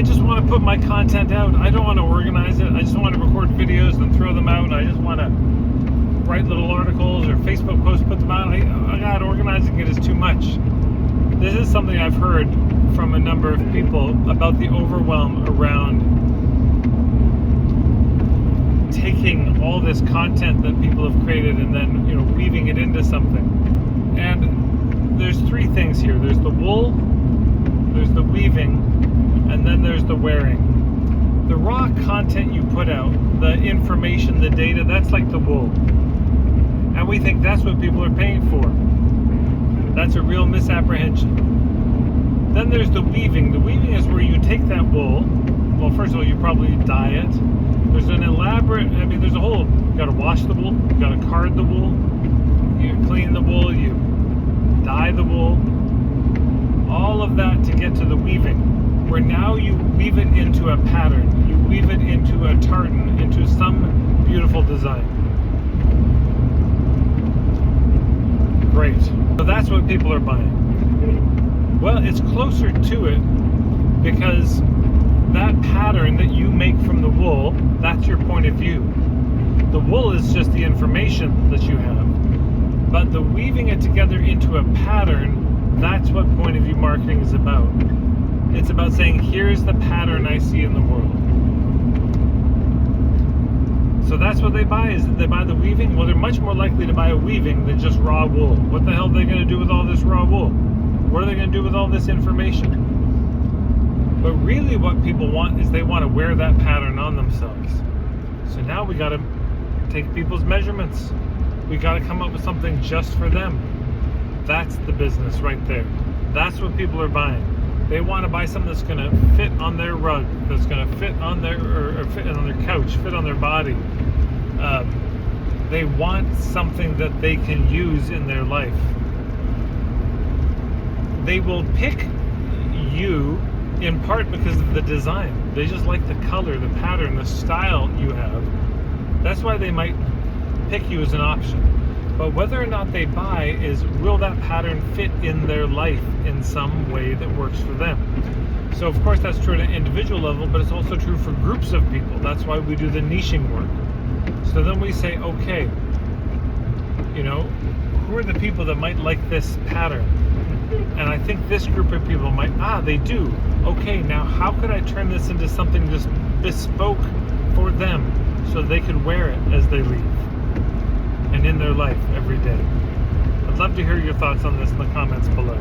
I just want to put my content out. I don't want to organize it. I just want to record videos and throw them out. I just want to write little articles or Facebook posts, put them out. God, organizing it is too much. This is something I've heard from a number of people about the overwhelm around taking all this content that people have created and then, weaving it into something. And there's three things here. There's the wool, there's the weaving, and then there's the wearing. The raw content you put out, the information, the data, that's like the wool. And we think that's what people are paying for. That's a real misapprehension. Then there's the weaving. The weaving is where you take that wool. Well, first of all, you probably dye it. There's an elaborate, there's a whole, you gotta wash the wool, you gotta card the wool, you clean the wool, you dye the wool. All of that to get to the weaving, where now you weave it into a pattern, you weave it into a tartan, into some beautiful design. Great. So that's what people are buying. Well, it's closer to it because that pattern that you make from the wool, that's your point of view. The wool is just the information that you have. But the weaving it together into a pattern, that's what point of view marketing is about. It's about saying, here's the pattern I see in the world. So that's what they buy, is that they buy the weaving. Well, they're much more likely to buy a weaving than just raw wool. What the hell are they going to do with all this raw wool? What are they going to do with all this information? But really what people want is they want to wear that pattern on themselves. So now we got to take people's measurements. We got to come up with something just for them. That's the business right there. That's what people are buying. They want to buy something that's going to fit on their rug, that's going to fit on their or fit on their couch, fit on their body. They want something that they can use in their life. They will pick you in part because of the design. They just like the color, the pattern, the style you have. That's why they might pick you as an option. But whether or not they buy is, will that pattern fit in their life in some way that works for them? So of course that's true at an individual level, but it's also true for groups of people. That's why we do the niching work. So then we say, okay, who are the people that might like this pattern? And I think this group of people might, they do. Okay, now how could I turn this into something just bespoke for them so they could wear it as they leave and in their life every day? I'd love to hear your thoughts on this in the comments below.